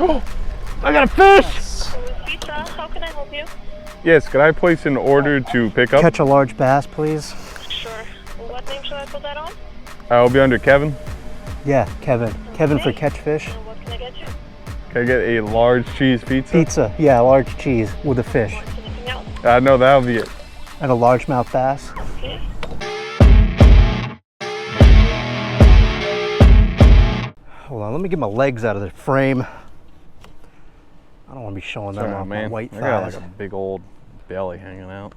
Oh, I got a fish! Pizza, how can I help you? Yes, could I place an order to pick up? Catch a large bass, please. Sure. What name should I put that on? I'll be under Kevin. Yeah, Kevin. Okay. Kevin for catch fish. What can I get you? Can I get a large cheese pizza? Pizza, yeah, large cheese with a fish. Want anything else? No, that'll be it. And a largemouth bass. Okay. Hold on, let me get my legs out of the frame. I don't want to be showing them Sorry, off man. my white I got thighs. like a big old belly hanging out.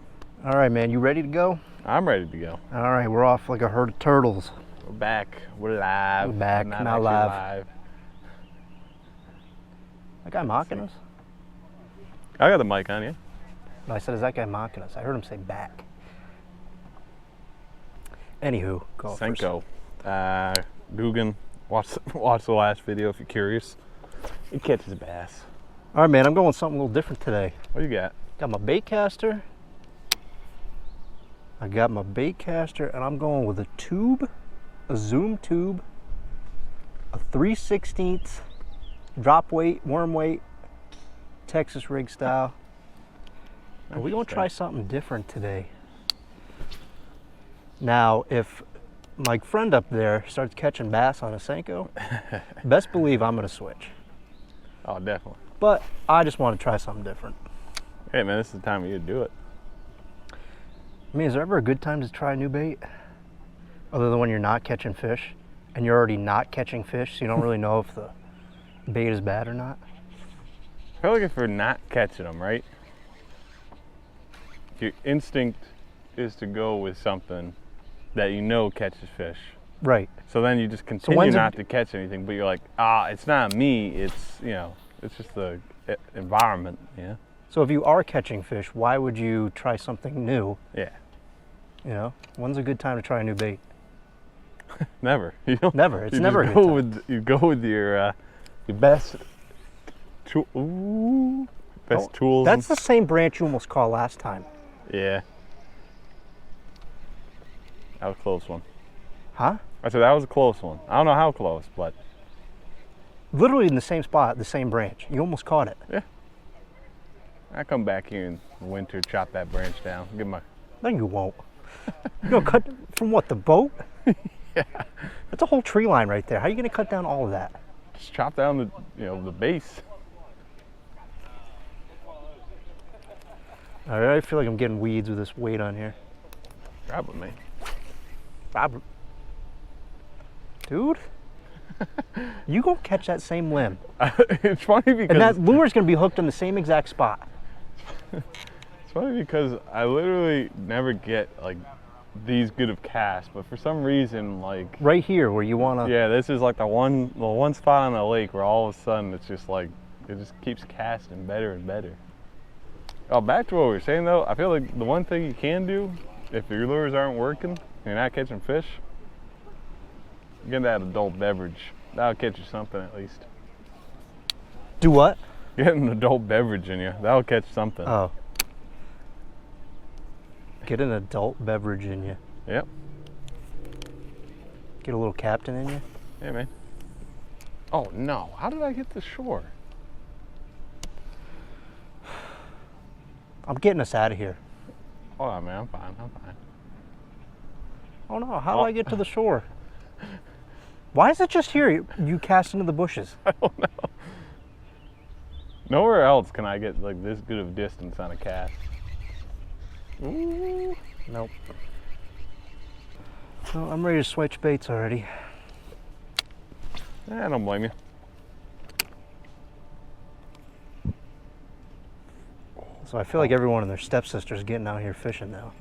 All right, man, you ready to go? I'm ready to go. All right, we're off like a herd of turtles. We're back. We're live. We're back. Not Now actually live. That guy mocking us? I got the mic on, yeah. No, I said, is that guy mocking us? I heard him say back. Anywho, go first. Senko. Dugan. Watch the last video if you're curious. He catches bass. All right, man, I'm going with something a little different today. What you got? Got my bait caster. I got my bait caster, and I'm going with a tube, a zoom tube, a 3/16 drop weight, worm weight, Texas rig style. And we're gonna try something different today. Now, if my friend up there starts catching bass on a Senko, best believe I'm gonna switch. Oh, definitely. But I just want to try something different. Hey, man, this is the time of year to do it. I mean, is there ever a good time to try a new bait? Other than when you're not catching fish, and you're already not catching fish, so you don't really know if the bait is bad or not? I feel like if you're not catching them, right? Your instinct is to go with something that you know catches fish. Right. So then you just continue when's not to catch anything, but you're like, it's not me, it's, it's just the environment, yeah? So if you are catching fish, why would you try something new? Yeah. You know, when's a good time to try a new bait? Never. Never. It's you never a just good go time. with you go with your best best tools. That's the same branch you almost caught last time. Yeah. That was a close one. Huh? I said that was a close one. I don't know how close, but Literally in the same spot, the same branch. You almost caught it. yeah. I come back here in the winter, chop that branch down, give my. No, you won't. You're gonna cut from what, the boat? Yeah. That's a whole tree line right there. How are you gonna cut down all of that? Just chop down the base. All right, I feel like I'm getting weeds with this weight on here. Grab with me. Robert. Dude, you gonna catch that same limb. It's funny because And that lure's gonna be hooked in the same exact spot. it's funny because I literally never get like these good of casts, but for some reason, like Right here where you wanna. yeah, this is like the one spot on the lake where all of a sudden it's just like it just keeps casting better and better. Oh, back to what we were saying though, I feel like the one thing you can do if your lures aren't working and you're not catching fish, get that adult beverage. That'll catch you something at least. Do what? Get an adult beverage in you. That'll catch something. Oh. Get an adult beverage in you. Yep. Get a little captain in you. Yeah, man. Oh no! How did I get to shore? I'm getting us out of here. Oh man, I'm fine. I'm fine. Oh no, how do I get to the shore? Why is it just here? You cast into the bushes. I don't know. Nowhere else can I get like this good of distance on a cast. Ooh. Nope. Well, I'm ready to switch baits already. I don't blame you. So I feel like everyone and their stepsister's getting out here fishing now.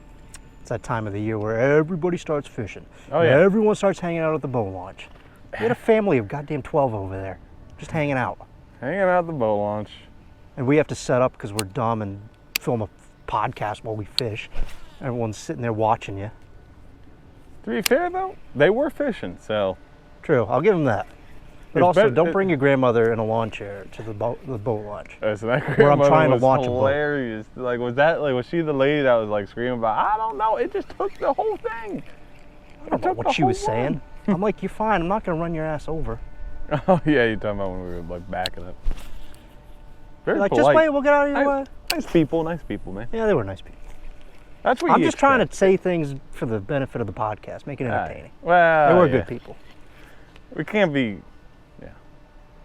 It's that time of the year where everybody starts fishing. Oh yeah. Everyone starts hanging out at the boat launch. We had a family of goddamn 12 over there, just hanging out. Hanging out at the boat launch. And we have to set up because we're dumb and film a podcast while we fish. Everyone's sitting there watching you. To be fair though, they were fishing, so. True, I'll give them that. But It's also, better- don't bring your grandmother in a lawn chair to the boat launch. So that Where I'm grandmother trying to was launch a boat. hilarious. Like, was she the lady that was like screaming about? I don't know. It just took the whole thing. I don't know what she was saying. I'm like, you're fine. I'm not going to run your ass over. Oh yeah, you're talking about when we were like backing up. Very Like, polite. just wait, we'll get out of your way. Nice people, man. Yeah, they were nice people. That's what I'm you just trying expect. to say things for the benefit of the podcast, make it entertaining. Well, They were yeah. good people. We can't be.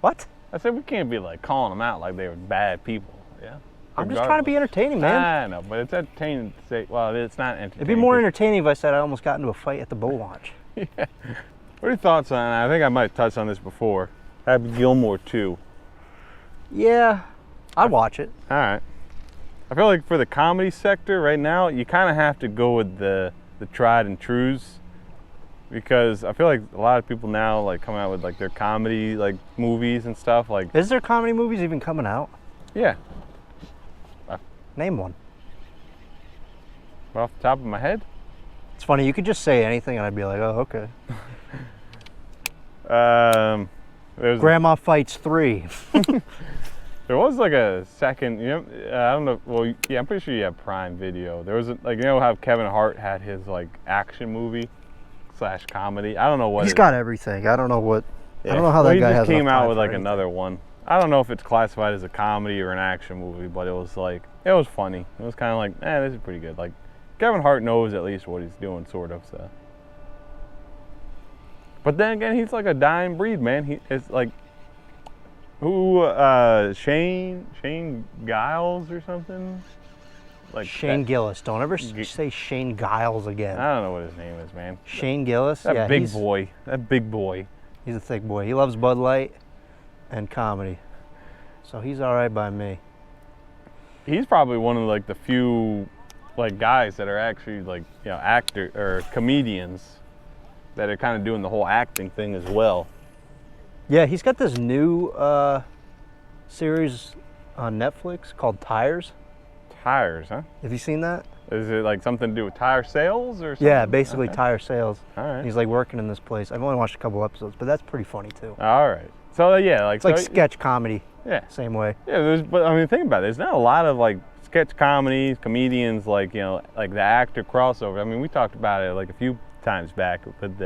What? I said we can't be like calling them out like they were bad people. Yeah. I'm just trying to be entertaining, man. I know, but it's entertaining to say. Well, it's not entertaining. It'd be more 'cause- entertaining if I said I almost got into a fight at the boat launch. Yeah. What are your thoughts on? I think I might have touched on this before. Happy Gilmore 2. Yeah, I'd watch it. All right. I feel like for the comedy sector right now, you kind of have to go with the tried and trues, because I feel like a lot of people now like come out with like their comedy like movies and stuff. Like, Is there comedy movies even coming out? yeah, Name one. off the top of my head. It's funny, you could just say anything and I'd be like, oh, okay. There's Grandma Fights 3. There was like a second, I don't know. Well, yeah, I'm pretty sure you have Prime Video. There was like, how Kevin Hart had his like action movie / comedy. I don't know what. He's got everything. I don't know what. I don't know how Well, that guy he has just came enough out time with for like anything. another one. I don't know if it's classified as a comedy or an action movie, but it was like, it was funny. It was kind of like, this is pretty good. Like, Kevin Hart knows at least what he's doing, sort of. So. But then again, he's like a dying breed, man. He is like, Shane Giles or something? Like Shane that- Gillis. Don't ever say Shane Giles again. I don't know what his name is, man. Shane Gillis. That Yeah, big he's, boy. That big boy. he's a thick boy. He loves Bud Light and comedy. So he's all right by me. He's probably one of like the few like guys that are actually like, actor or comedians that are kind of doing the whole acting thing as well. Yeah, he's got this new series on Netflix called Tires. Tires, huh? Have you seen that? Is it like something to do with tire sales or something? Yeah, basically Okay. tire sales. All right. He's like working in this place. I've only watched a couple episodes, but that's pretty funny too. All right. So yeah, like It's like so- sketch comedy, Yeah. same way. Yeah, but I mean, think about it. There's not a lot of like sketch comedies, comedians like like the actor crossover. I mean, we talked about it like a few times back with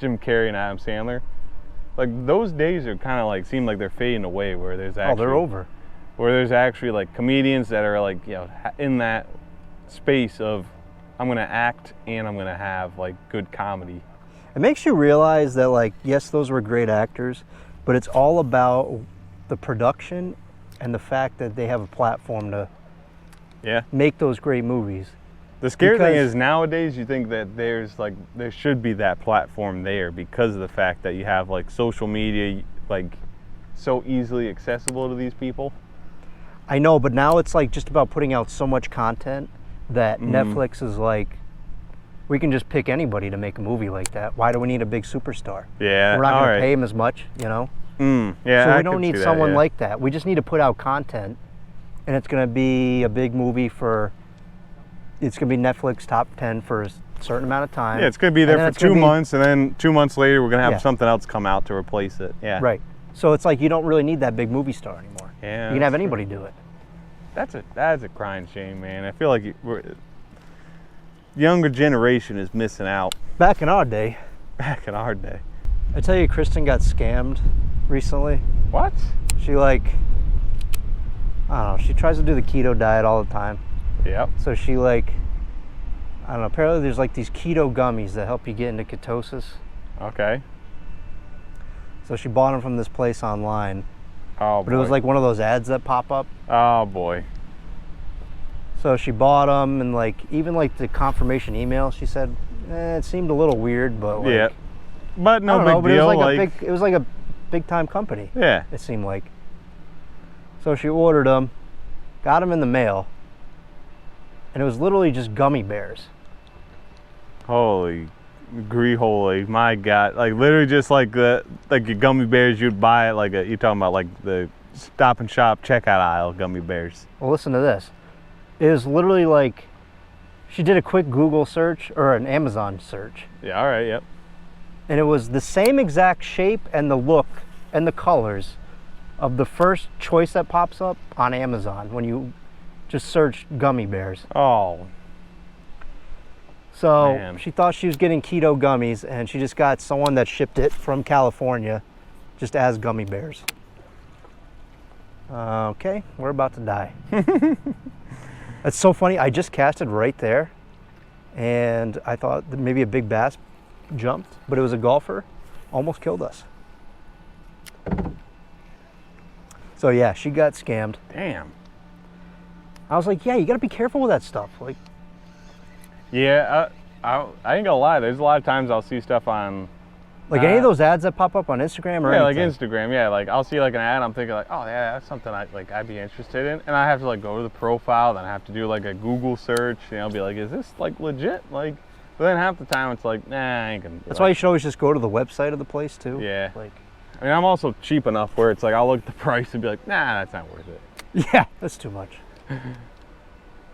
Jim Carrey and Adam Sandler. Like those days are kind of like seem like they're fading away. Where there's actually, Oh, they're over. Where there's actually like comedians that are like in that space of I'm gonna act and I'm gonna have like good comedy. It makes you realize that, like, yes, those were great actors, but it's all about the production and the fact that they have a platform to Yeah. make those great movies. The scary thing Because- is nowadays you think that there should be that platform there because of the fact that you have like social media like so easily accessible to these people. I know, but now it's like just about putting out so much content that Netflix is like, we can just pick anybody to make a movie like that. Why do we need a big superstar? Yeah. We're not all going right. to pay him as much, Yeah. So I we don't could need see that, someone yeah. like that. We just need to put out content, and it's going to be a big movie it's going to be Netflix top 10 for a certain amount of time. Yeah, it's gonna be there and then for it's gonna 2 be- months, and then 2 months later we're gonna have Yeah. something else come out to replace it. Yeah. Right. So it's like you don't really need that big movie star anymore. Yeah. You can have that's anybody do it. true. That's a crying shame, man. I feel like younger generation is missing out. Back in our day, Back in our day. I tell you, Kristen got scammed recently. What? She I don't know, she tries to do the keto diet all the time. Yep. So she I don't know, apparently there's like these keto gummies that help you get into ketosis. Okay. So she bought them from this place online, Oh boy. but it was like one of those ads that pop up. Oh boy. So she bought them, and even the confirmation email, she said, it seemed a little weird, but Yeah. But I no don't big know, but deal. it was like a big time company. Yeah. It seemed like. So she ordered them, got them in the mail, and it was literally just gummy bears. Holy holy, my God. Like literally just like your gummy bears you'd buy at you're talking about like the Stop and Shop checkout aisle gummy bears. Well, listen to this. It was literally she did a quick Google search or an Amazon search, Yeah, all right, yep. and it was the same exact shape and the look and the colors of the first choice that pops up on Amazon when you just search gummy bears. Oh, So Man. she thought she was getting keto gummies, and she just got someone that shipped it from California just as gummy bears. Okay, we're about to die. It's so funny. I just casted right there, and I thought that maybe a big bass jumped, but it was a golfer. Almost killed us. So yeah, she got scammed. Damn. I was like, yeah, you got to be careful with that stuff. Like, Yeah, I ain't gonna lie. There's a lot of times I'll see stuff on. any of those ads that pop up on Instagram or Yeah, anything. like Instagram. Yeah, like I'll see like an ad. I'm thinking like, oh yeah, that's something I'd be interested in, and I have to like go to the profile, then I have to do like a Google search, and I'll be like, is this like legit? Like, but then half the time it's like, nah, I ain't gonna. That's why you should always just go to the website of the place too. Yeah. Like, I mean, I'm also cheap enough where it's like I'll look at the price and be like, nah, that's not worth it. yeah, that's too much.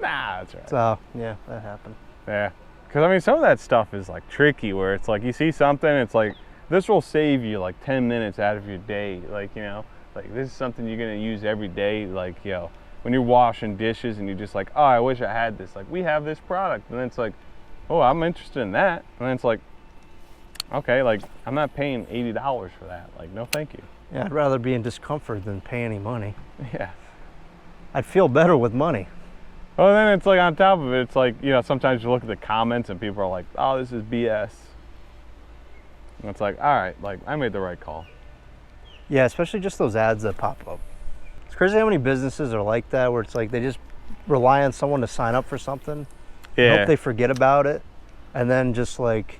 Nah, that's right. So yeah, that happened. Yeah, because I mean, some of that stuff is like tricky where it's like you see something, it's like this will save you like 10 minutes out of your day. Like, you know, like this is something you're gonna use every day. Like, you know, when you're washing dishes and you're just like, oh, I wish I had this. Like, we have this product, and then it's like, oh, I'm interested in that. And then it's like, okay, like I'm not paying $80 for that. Like, no, thank you. Yeah, I'd rather be in discomfort than pay any money. Yeah. I'd feel better with money. Well, then it's like on top of it, it's like, you know, sometimes you look at the comments and people are like, oh, this is BS. And it's like, all right, like I made the right call. Yeah, especially just those ads that pop up. It's crazy how many businesses are like that, where it's like they just rely on someone to sign up for something. Yeah. Hope they forget about it, and then just like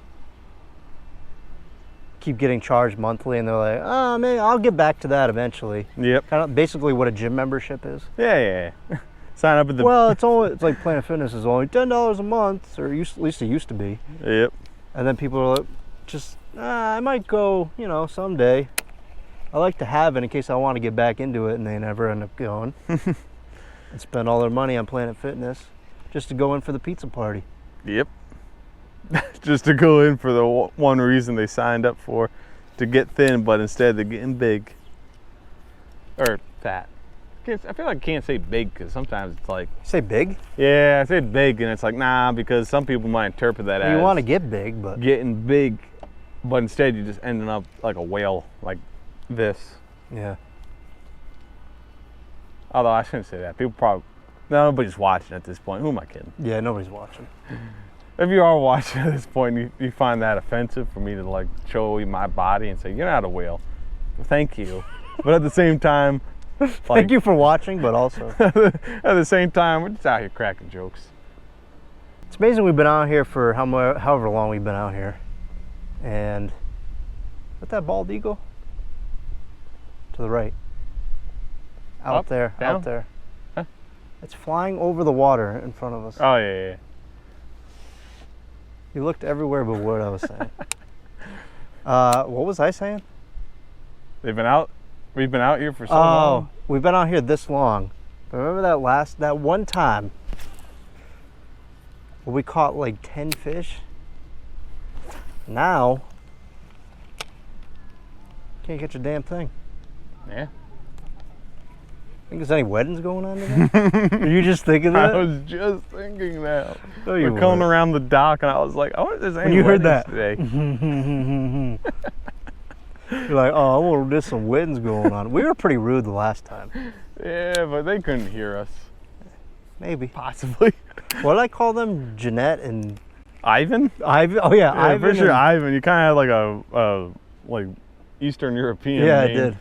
keep getting charged monthly, and they're like, oh man, I'll get back to that eventually. Yep. Kind of basically what a gym membership is. Yeah. Sign up at the. Well, it's like Planet Fitness is only $10 a month, or at least it used to be. Yep. And then people are like, just, I might go, you know, someday. I like to have it in case I want to get back into it, and they never end up going. And spend all their money on Planet Fitness just to go in for the pizza party. Yep. Just to go in for the one reason they signed up for, to get thin, but instead they're getting big. Or fat. I feel like I can't say big because sometimes it's like. Say big? Yeah, I say big, and it's like, nah, because some people might interpret that as. You want to get big, but. Getting big, but instead you're just ending up like a whale, like this. Yeah. Although I shouldn't say that. People probably. Nobody's watching at this point. Who am I kidding? Yeah, nobody's watching. If you are watching at this point, you find that offensive for me to like show you my body and say, you're not a whale. Thank you. But at the same time, like, thank you for watching, but also. at the same time, we're just out here cracking jokes. It's amazing we've been out here for however long we've been out here. And what's that bald eagle? To the right. Out there, down? out there. Huh? It's flying over the water in front of us. Oh, yeah. You looked everywhere but what I was saying. What was I saying? We've been out here for so long. Oh, we've been out here this long. Remember that one time where we caught like 10 fish? Now, can't catch a damn thing. Yeah. Think there's any weddings going on today? Are you just thinking that? I was just thinking that. No, you We're coming weren't. around the dock, and I was like, I wonder if there's any When you heard weddings that. today. You're like, oh, well, there's some weddings going on. We were pretty rude the last time. Yeah, but they couldn't hear us. Maybe. Possibly. What did I call them? Jeanette and Ivan? Ivan? Oh yeah, Yeah, Ivan. for sure, and- Ivan. You kind of had like a like Eastern European Yeah, name. I did.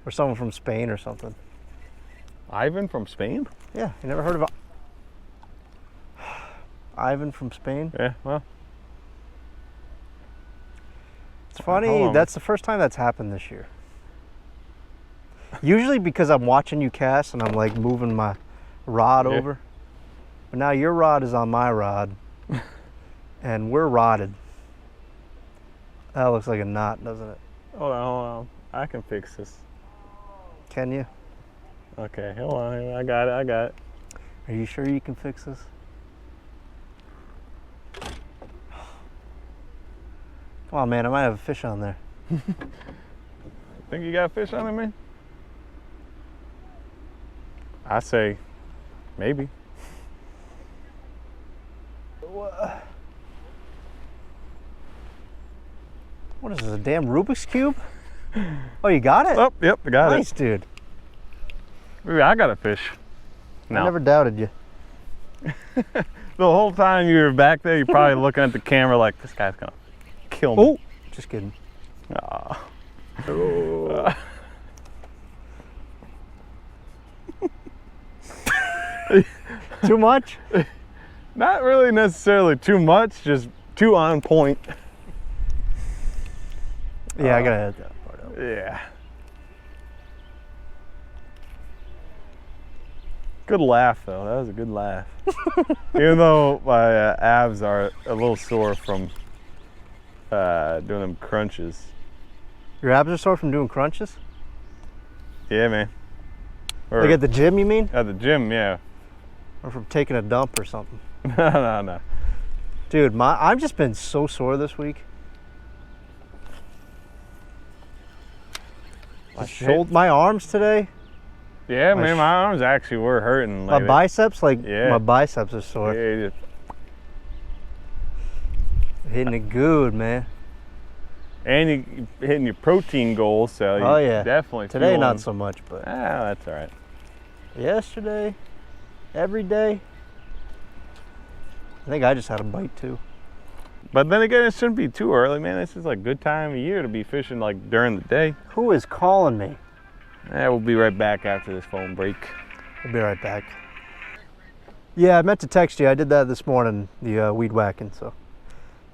Or someone from Spain or something. Ivan from Spain? Yeah, you never heard of Ivan from Spain? Yeah, well. It's Hold funny, on. that's the first time that's happened this year. Usually because I'm watching you cast and I'm like moving my rod Yeah. over. But now your rod is on my rod and we're rotted. That looks like a knot, doesn't it? Hold on. I can fix this. Can you? Okay, hold on. I got it. Are you sure you can fix this? Come on, man, I might have a fish on there. Think you got a fish on it, man? I say, maybe. What is this, a damn Rubik's Cube? Oh, you got it? Oh, yep, I got Nice, dude. Maybe I got a fish. No. I never doubted you. The whole time you were back there, you're probably looking at the camera like, this guy's gonna kill me. Oh, just kidding. Aw. Oh. Too much? Not really necessarily too much, just too on point. Yeah, I gotta edit that part out. Yeah. Good laugh though. That was a good laugh. Even though my abs are a little sore from doing them crunches. Your abs are sore from doing crunches? Yeah, man. Or Like at the gym, you mean? at the gym, yeah. Or from taking a dump or something? No. Dude, I've just been so sore this week. My arms today. Yeah, man, my arms actually were hurting. My biceps, Yeah. my biceps are sore. Yeah, Hitting it good, man. and you hitting your protein goals, so you Oh yeah. definitely Today fueling. not so much, but That's all right. yesterday, every day. I think I just had a bite too. But then again, it shouldn't be too early, man. This is like good time of year to be fishing like during the day. Who is calling me? Yeah, we'll be right back after this phone break. I'll be right back. Yeah, I meant to text you. I did that this morning, the weed whacking, so.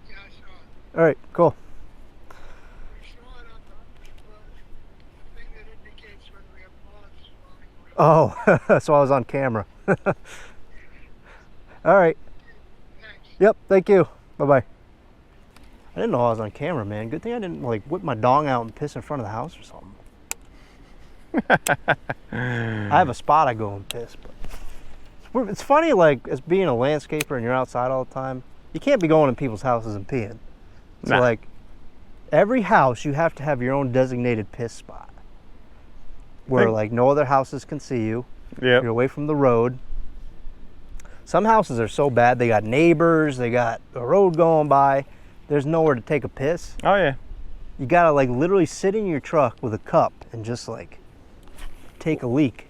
Yeah, I saw it. All right, cool. We saw it on the thing that indicates when we have moths flying around. Oh, so I was on camera. All right. Thanks. Yep, thank you. Bye-bye. I didn't know I was on camera, man. Good thing I didn't like whip my dong out and piss in front of the house or something. I have a spot I go and piss, but it's funny, like, as being a landscaper and you're outside all the time, you can't be going in people's houses and peeing. So Nah. like, every house you have to have your own designated piss spot where like no other houses can see you. Yep. You're away from the road. Some houses are so bad, they got neighbors, they got a road going by. There's nowhere to take a piss. Oh yeah. You gotta like literally sit in your truck with a cup and just like take a leak.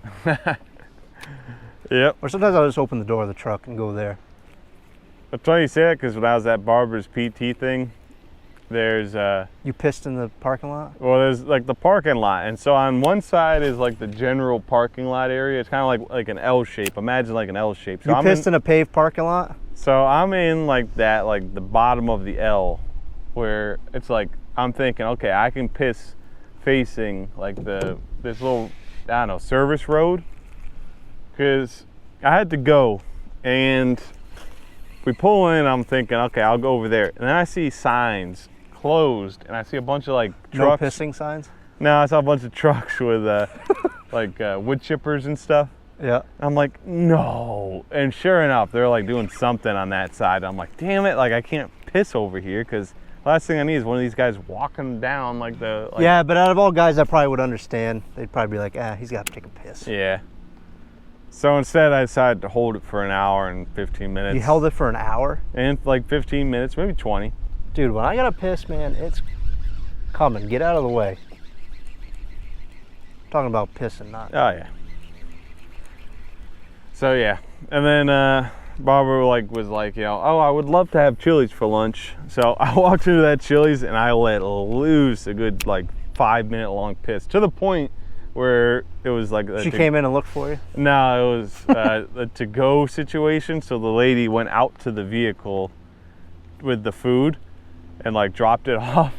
Yep. Or sometimes I'll just open the door of the truck and go there. I'm trying to say that because when I was at Barber's PT thing, there's You pissed in the parking lot? well, there's like the parking lot, and so on one side is like the general parking lot area. It's kind of like an L shape. Imagine like an L shape. So You pissed in a paved parking lot? So I'm in like that, like the bottom of the L, where it's like I'm thinking, okay, I can piss facing like this little, I don't know, service road, because I had to go, and we pull in. I'm thinking, okay, I'll go over there, and then I see signs closed, and I see a bunch of like trucks. No pissing signs? No, I saw a bunch of trucks with like wood chippers and stuff. Yeah. I'm like, no. And sure enough, they're like doing something on that side. I'm like, damn it, like I can't piss over here, because last thing I need is one of these guys walking down like the. Like, Yeah, but out of all guys, I probably would understand. They'd probably be like, he's got to take a piss. Yeah. So instead, I decided to hold it for an hour and 15 minutes. You held it for an hour? And like 15 minutes, maybe 20. Dude, when I got to piss, man, it's coming. Get out of the way. I'm talking about pissing, not. Oh yeah. So yeah, and then Barbara was like, oh, I would love to have Chili's for lunch. So I walked into that Chili's and I let loose a good like 5-minute long piss, to the point where it was like She came in and looked for you? No, it was a to-go situation. So the lady went out to the vehicle with the food and like dropped it off.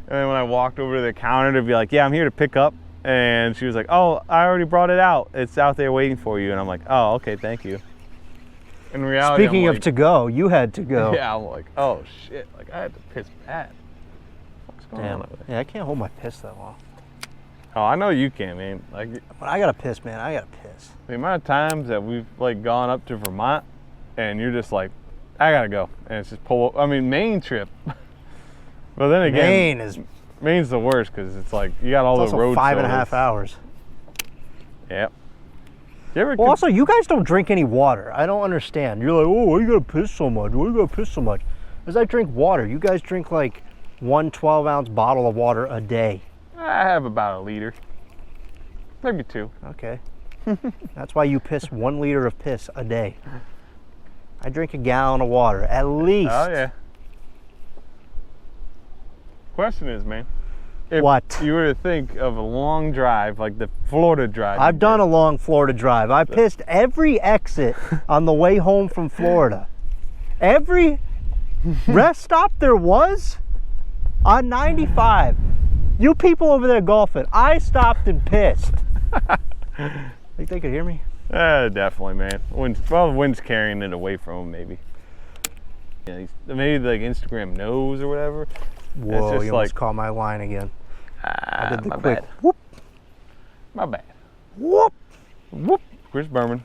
And then when I walked over to the counter to be like, yeah, I'm here to pick up. And she was like, oh, I already brought it out. It's out there waiting for you. And I'm like, oh, okay, thank you. In reality, Speaking of to go, you had to go. Yeah, I'm like, oh shit, like I had to piss bad. What's going on Damn. over there? Yeah, I can't hold my piss that long. Oh, I know you can, man. Like When I got to piss, man, I got to piss. the amount of times that we've like gone up to Vermont and you're just like, I gotta go. And it's just pull up. I mean, Maine trip. But then again, Maine's the worst because it's like you got all It's the also road 5.5 hours. Yep. You ever Well, also, you guys don't drink any water. I don't understand. You're like, oh, why you gotta piss so much? Why you gotta piss so much? Because I drink water. You guys drink like one 12-ounce bottle of water a day. I have about a liter, maybe 2. Okay. That's why you piss 1 liter of piss a day. I drink a gallon of water, at least. Oh yeah. Question is, man, if What? you were to think of a long drive, like the Florida drive. I've done a long Florida drive. I pissed every exit on the way home from Florida. Every rest stop there was on 95. You people over there golfing, I stopped and pissed. Think they could hear me? Definitely, man. The wind's carrying it away from him, maybe. Yeah, maybe like Instagram knows or whatever. Whoa, just you almost caught my line again. I did the my quick bad. whoop, My bad. whoop. Whoop. Chris Berman.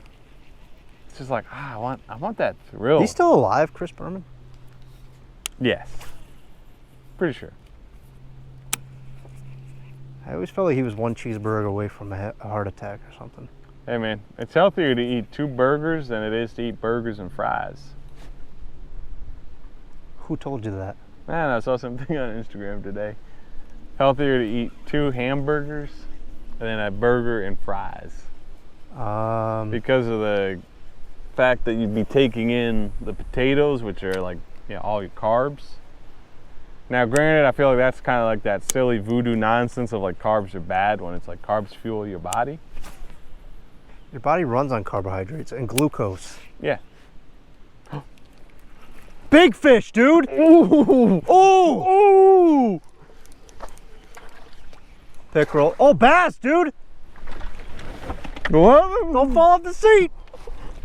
It's just like, I want that thrill. He's still alive, Chris Berman? Yes. Pretty sure. I always felt like he was one cheeseburger away from a heart attack or something. Hey man, it's healthier to eat 2 burgers than it is to eat burgers and fries. Who told you that? Man, I saw something on Instagram today. Healthier to eat 2 hamburgers than a burger and fries. Because of the fact that you'd be taking in the potatoes, which are like, all your carbs. Now, granted, I feel like that's kind of like that silly voodoo nonsense of like carbs are bad when it's like carbs fuel your body. Your body runs on carbohydrates and glucose. Yeah. Big fish, dude! Ooh! Ooh! Ooh! Pickerel. Oh, bass, dude! What? Don't fall off the seat!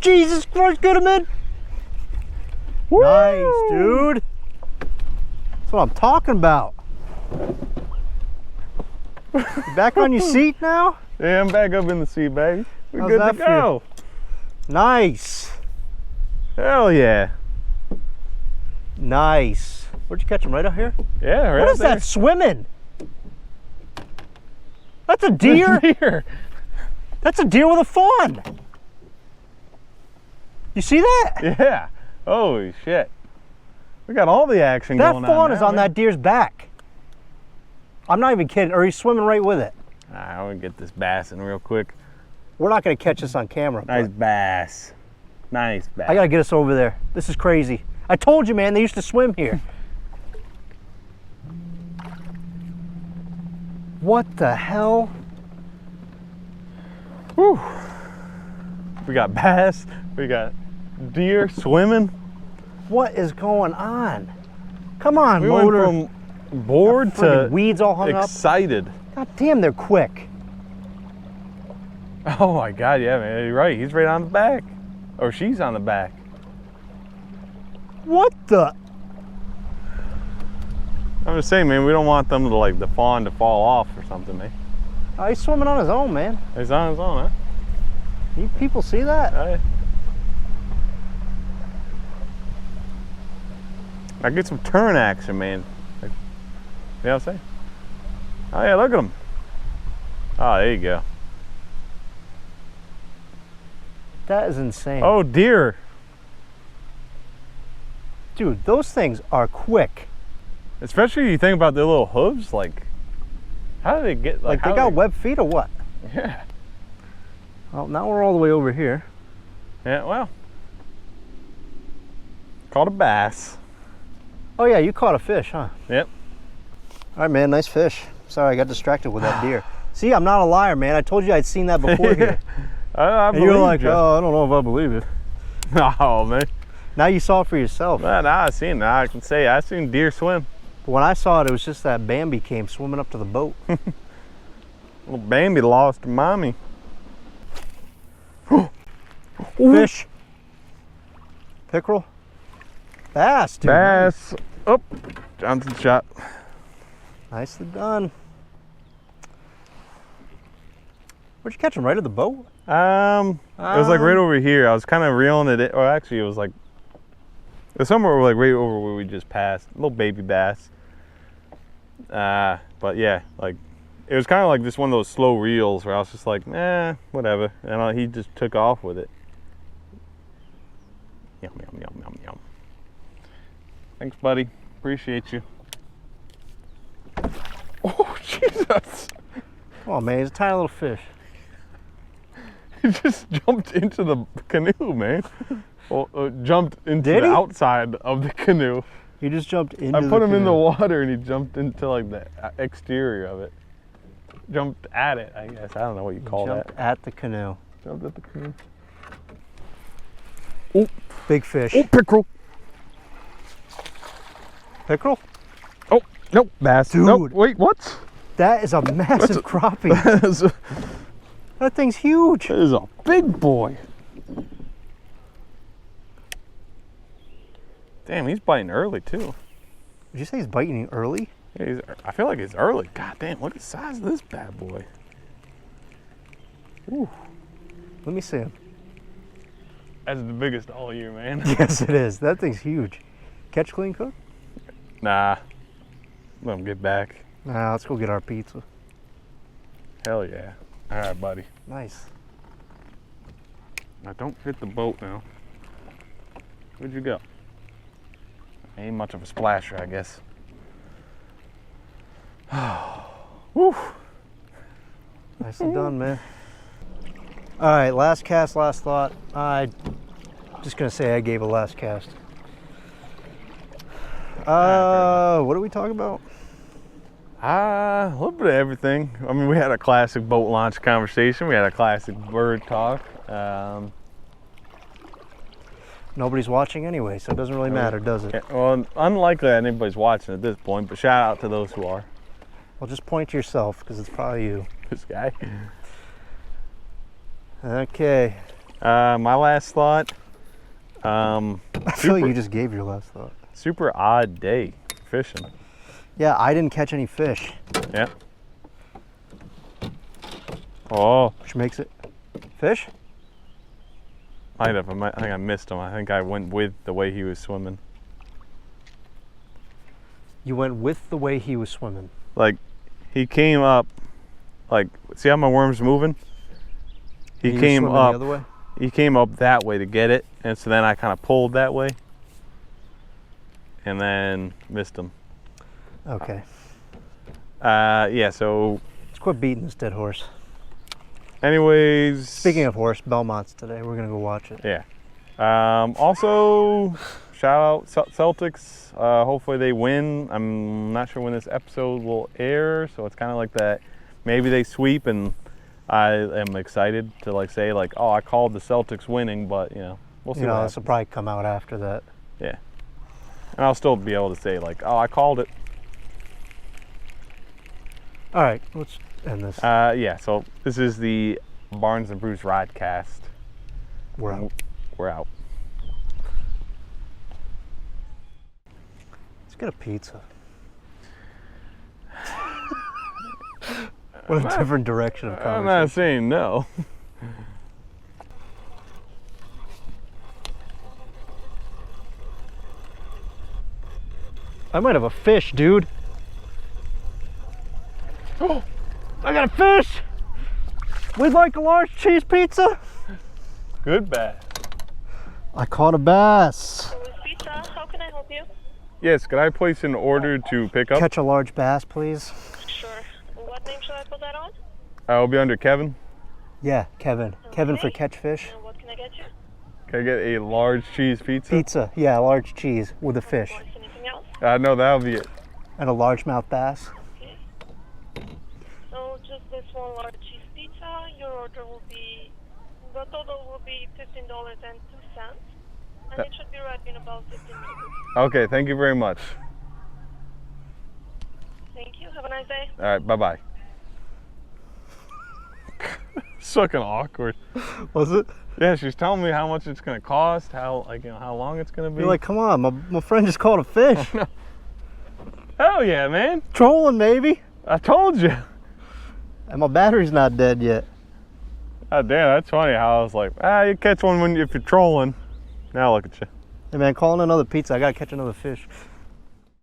Jesus Christ, get him in! Woo! Nice, dude! That's what I'm talking about. You back on your seat now? Yeah, I'm back up in the seat, baby. We're How's good that to go. Nice. Hell yeah. Nice. Where'd you catch him? Right out here? Yeah, right What is there. that swimming? That's a deer. Deer. That's a deer with a fawn. You see that? Yeah. Holy shit. We got all the action That going on. fawn is now, on man. that deer's back. I'm not even kidding. Or he's swimming right with it. Alright, I'm gonna get this bass in real quick. We're not going to catch this on camera. Nice but bass. Nice bass. I got to get us over there. This is crazy. I told you, man. They used to swim here. What the hell? Whew. We got bass. We got deer swimming. What is going on? Come on, We motor. went from bored Friggin' to weeds all hung up. excited. God damn, they're quick. Oh my god, yeah, man. You're right. He's right on the back. Or she's on the back. What the? I'm just saying, man, we don't want them to like the fawn to fall off or something, man. Oh, he's swimming on his own, man. He's on his own, huh? You people see that? Oh, yeah. I get some turn action, man. Like, you know what I'm saying? Oh yeah, look at him. Oh, there you go. That is insane. Oh, deer. Dude, those things are quick. Especially you think about their little hooves, like, how do they get, Like how they do got web feet or what? Yeah. Well, now we're all the way over here. Yeah, well. Caught a bass. Oh yeah, you caught a fish, huh? Yep. All right, man, nice fish. Sorry, I got distracted with that deer. See, I'm not a liar, man. I told you I'd seen that before here. I And you were believe like, you. oh, I don't know if I believe it. Oh, man. Now you saw it for yourself. Nah, I seen it. Now I can say I seen deer swim. But when I saw it, it was just that Bambi came swimming up to the boat. Little Bambi lost her mommy. Fish. Pickerel. Bass, dude. Bass. Oh, Johnson shot. Nicely done. Where'd you catch him? Right at the boat? It was like right over here. I was kind of reeling it in. Or actually, it was like, it was somewhere like right over where we just passed. A little baby bass. But yeah, like, it was kind of like just one of those slow reels where I was just like, whatever. And he just took off with it. Yum, yum, yum, yum, yum. Thanks, buddy. Appreciate you. Oh, Jesus. Oh man, he's a tiny little fish. He just jumped into the canoe, man. Well, jumped into Did the he? outside of the canoe. He just jumped into I put him in the canoe. water and he jumped into like the exterior of it. Jumped at it, I guess. I don't know what you call Jumped that. at the canoe. Jumped at the canoe. Oh, big fish. Oh, pickerel. Pickerel? Oh, nope, bass. Dude. Nope, wait, what? That is a massive crappie. That thing's huge. That is a big boy. Damn, he's biting early too. Did you say he's biting early? Yeah, I feel like it's early. God damn, look at the size of this bad boy. Ooh, Let me see him. that's the biggest all year, man. Yes, it is. That thing's huge. Catch, clean, cook? Nah, let him get back. Nah, let's go get our pizza. Hell yeah. All right, buddy. Nice. Now don't hit the boat now. Where'd you go? Ain't much of a splasher, I guess. Woo. Nicely done, man. All right, last cast, last thought. I'm just gonna say I gave a last cast. What are we talking about? A little bit of everything. I mean, we had a classic boat launch conversation. We had a classic bird talk. Nobody's watching anyway, so it doesn't really matter, does it? Yeah, well, unlikely that anybody's watching at this point, but shout out to those who are. Well, just point to yourself, because it's probably you. This guy. Okay. My last thought. I feel like you just gave your last thought. Super odd day fishing. Yeah, I didn't catch any fish, Yeah. Oh, which makes it fish. might have. I think I missed him. I think I went with the way he was swimming. You went with the way he was swimming. Like, he came up. Like, see how my worm's moving? He was came swimming up. the other way. He came up that way to get it, and so then I kind of pulled that way, and then missed him. Okay. Yeah. So, Let's quit beating this dead horse. anyways. Speaking of horse, Belmont's today. We're gonna go watch it. Yeah. Also, shout out Celtics. Hopefully they win. I'm not sure when this episode will air, so it's kind of like that. Maybe they sweep, and I am excited to like say like, oh, I called the Celtics winning, but you know, we'll see. You know, what this will happens. probably come out after that. Yeah. And I'll still be able to say like, oh, I called it. All right, let's end this. Yeah. So this is the Barnes and Bruce Rodcast. We're out. We're out. Let's get a pizza. What a different direction of I'm conversation. not saying no. I might have a fish, dude. Oh, I got a fish. We'd like a large cheese pizza. Good bad. I caught a bass. With pizza, how can I help you? Yes. Could I place an order to pick up? Catch a large bass, please. Sure. What name should I put that on? I'll be under Kevin. Yeah, Kevin. Kevin for Okay. catch fish. And what can I get you? Can I get a large cheese pizza? Pizza. Yeah, large cheese with a fish. Or anything else? No, that'll be it. And a largemouth bass. Okay. So just this one large cheese pizza. Your order will be, the total will be $15.02. And it should be right in about 15 minutes. Okay, thank you very much. Thank you. Have a nice day. All right, bye-bye. It's fucking awkward. Was it? Yeah, she's telling me how much it's gonna cost, how how long it's gonna be. You're like, come on, my friend just caught a fish. hell yeah, man! Trolling, maybe. I told you. And my battery's not dead yet. God damn, that's funny how I was like, you catch one if you're trolling. Now look at you. Hey man, calling another pizza. I gotta catch another fish.